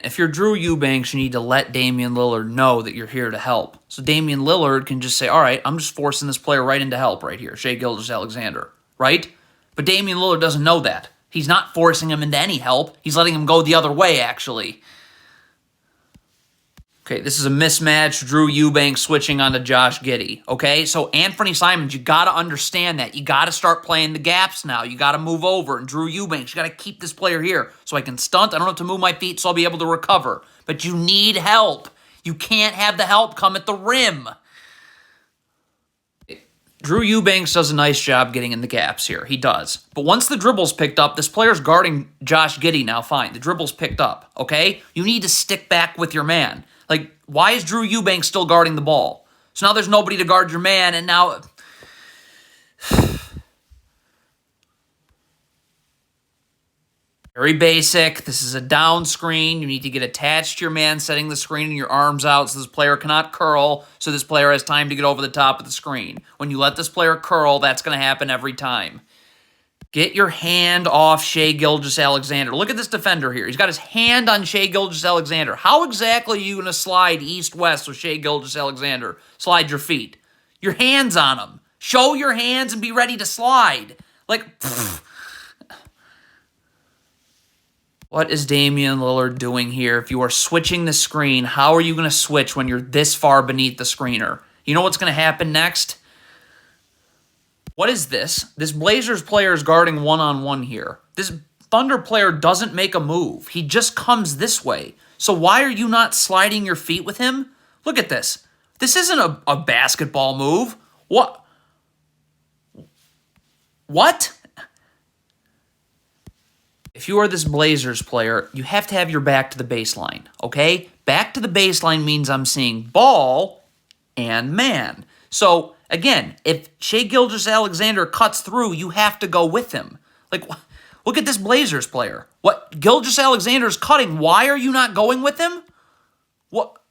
If you're Drew Eubanks, you need to let Damian Lillard know that you're here to help. So Damian Lillard can just say, all right, I'm just forcing this player right into help right here, Shai Gilgeous-Alexander, right? But Damian Lillard doesn't know that. He's not forcing him into any help. He's letting him go the other way, actually. Okay, this is a mismatch. Drew Eubanks switching onto Josh Giddey. Okay, so Anthony Simons, you got to understand that. You got to start playing the gaps now. You got to move over. And Drew Eubanks, you got to keep this player here so I can stunt. I don't have to move my feet, so I'll be able to recover. But you need help. You can't have the help come at the rim. Drew Eubanks does a nice job getting in the gaps here. He does. But once the dribble's picked up, this player's guarding Josh Giddey now. Fine, the dribble's picked up, okay? You need to stick back with your man. Like, why is Drew Eubanks still guarding the ball? So now there's nobody to guard your man, and now... Very basic. This is a down screen. You need to get attached to your man, setting the screen and your arms out so this player cannot curl, so this player has time to get over the top of the screen. When you let this player curl, that's going to happen every time. Get your hand off Shai Gilgeous-Alexander. Look at this defender here. He's got his hand on Shai Gilgeous-Alexander. How exactly are you going to slide east-west with Shai Gilgeous-Alexander? Slide your feet. Your hands on him. Show your hands and be ready to slide. Like, pfft. What is Damian Lillard doing here? If you are switching the screen, how are you going to switch when you're this far beneath the screener? You know what's going to happen next? What is this? This Blazers player is guarding one-on-one here. This Thunder player doesn't make a move. He just comes this way. So why are you not sliding your feet with him? Look at this. This isn't a basketball move. What? What? If you are this Blazers player, you have to have your back to the baseline, okay? Back to the baseline means I'm seeing ball and man. So, again, if Shai Gilgeous-Alexander cuts through, you have to go with him. Like, look at this Blazers player. What? Gilgeous-Alexander's cutting. Why are you not going with him? What?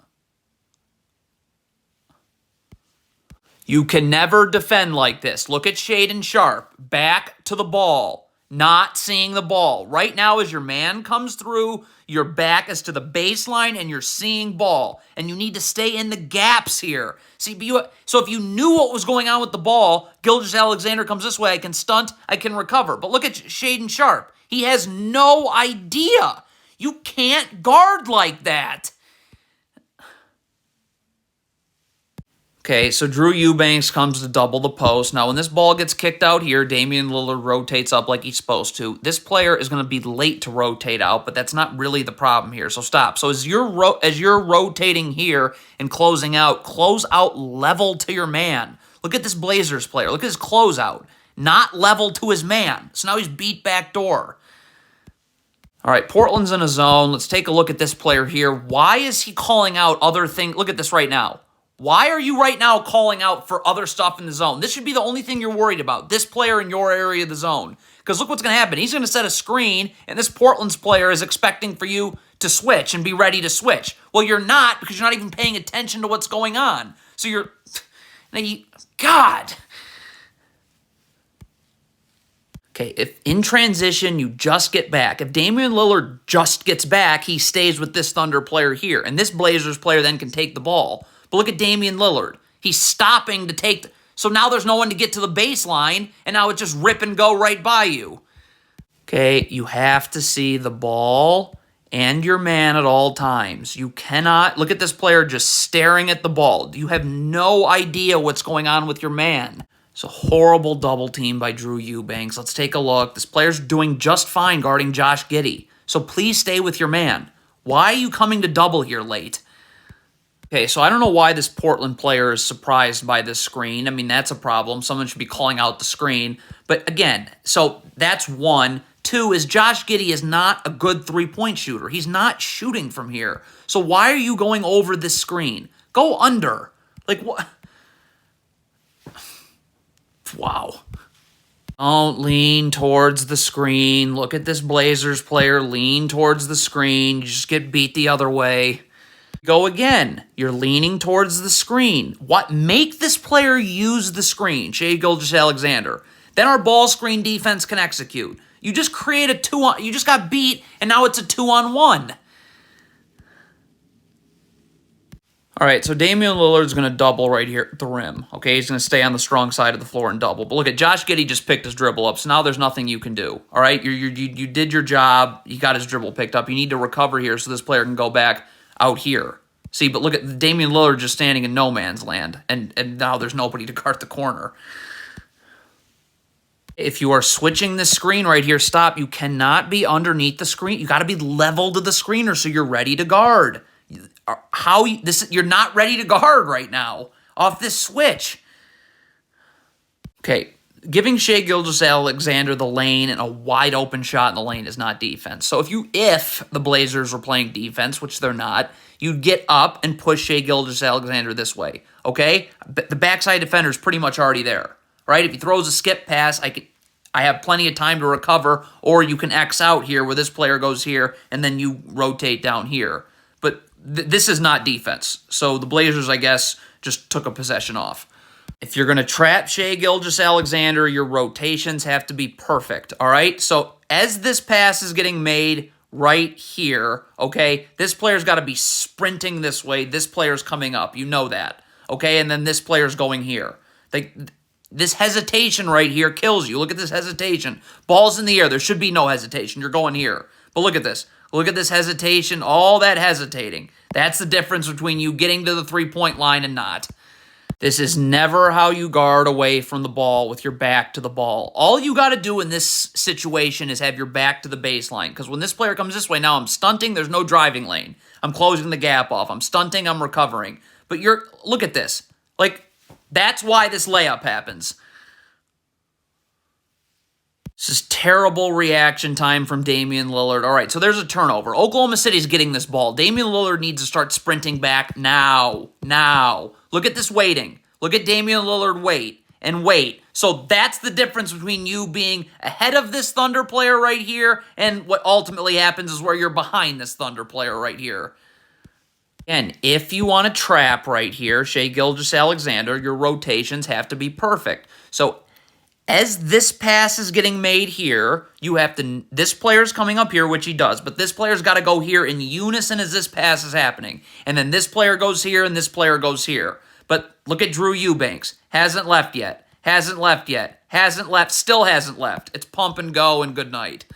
You can never defend like this. Look at Shaedon Sharpe. Back to the ball. Not seeing the ball. Right now, as your man comes through, your back is to the baseline and you're seeing ball. And you need to stay in the gaps here. See, so if you knew what was going on with the ball, Gilgeous-Alexander comes this way, I can stunt, I can recover. But look at Shaedon Sharpe. He has no idea. You can't guard like that. Okay, so Drew Eubanks comes to double the post. Now, when this ball gets kicked out here, Damian Lillard rotates up like he's supposed to. This player is going to be late to rotate out, but that's not really the problem here, so stop. So as you're rotating here and closing out, close out level to your man. Look at this Blazers player. Look at his closeout. Not level to his man. So now he's beat back door. All right, Portland's in a zone. Let's take a look at this player here. Why is he calling out other things? Look at this right now. Why are you right now calling out for other stuff in the zone? This should be the only thing you're worried about, this player in your area of the zone. Because look what's going to happen. He's going to set a screen, and this Portland's player is expecting for you to switch and be ready to switch. Well, you're not because you're not even paying attention to what's going on. So you're... God! Okay, if in transition you just get back, if Damian Lillard just gets back, he stays with this Thunder player here. And this Blazers player then can take the ball. But look at Damian Lillard. He's stopping to take... So now there's no one to get to the baseline, and now it's just rip and go right by you. Okay, you have to see the ball and your man at all times. You cannot... Look at this player just staring at the ball. You have no idea what's going on with your man. It's a horrible double team by Drew Eubanks. Let's take a look. This player's doing just fine guarding Josh Giddey. So please stay with your man. Why are you coming to double here late? Okay, so I don't know why this Portland player is surprised by this screen. I mean, that's a problem. Someone should be calling out the screen. But again, so that's one. Two is Josh Giddey is not a good three-point shooter. He's not shooting from here. So why are you going over this screen? Go under. Like, what? Wow. Don't lean towards the screen. Look at this Blazers player. Lean towards the screen. You just get beat the other way. Go again. You're leaning towards the screen. What? Make this player use the screen, Shai Gilgeous-Alexander. Then our ball screen defense can execute. You just create a you just got beat, and now it's a 2-on-1. All right, so Damian Lillard's going to double right here at the rim. Okay, he's going to stay on the strong side of the floor and double. But look at Josh Giddey just picked his dribble up, so now there's nothing you can do. All right, you did your job. He got his dribble picked up. You need to recover here so this player can go back out here. See, but look at Damian Lillard just standing in no man's land, and now there's nobody to guard the corner. If you are switching this screen right here, stop. You cannot be underneath the screen. You got to be level to the screener so you're ready to guard. You're not ready to guard right now off this switch. Okay, giving Shai Gilgeous-Alexander the lane and a wide open shot in the lane is not defense. So if the Blazers were playing defense, which they're not, you'd get up and push Shai Gilgeous-Alexander this way. Okay, the backside defender is pretty much already there, right? If he throws a skip pass, I have plenty of time to recover, or you can X out here where this player goes here and then you rotate down here. But this is not defense. So the Blazers, I guess, just took a possession off. If you're going to trap Shai Gilgeous-Alexander, your rotations have to be perfect, all right? So as this pass is getting made right here, okay, this player's got to be sprinting this way. This player's coming up. You know that, okay? And then this player's going here. This hesitation right here kills you. Look at this hesitation. Ball's in the air. There should be no hesitation. You're going here. But look at this. Look at this hesitation, all that hesitating. That's the difference between you getting to the three-point line and not. This is never how you guard away from the ball with your back to the ball. All you got to do in this situation is have your back to the baseline. Because when this player comes this way, now I'm stunting, there's no driving lane. I'm closing the gap off. I'm stunting, I'm recovering. But look at this. That's why this layup happens. This is terrible reaction time from Damian Lillard. All right, so there's a turnover. Oklahoma City's getting this ball. Damian Lillard needs to start sprinting back now. Now. Look at this waiting. Look at Damian Lillard wait and wait. So that's the difference between you being ahead of this Thunder player right here and what ultimately happens is where you're behind this Thunder player right here. And if you want to trap right here, Shai Gilgeous-Alexander, your rotations have to be perfect. So as this pass is getting made here, this player's coming up here, which he does, but this player's got to go here in unison as this pass is happening. And then this player goes here and this player goes here. But look at Drew Eubanks. Hasn't left yet. Hasn't left yet. Hasn't left. Still hasn't left. It's pump and go and good night.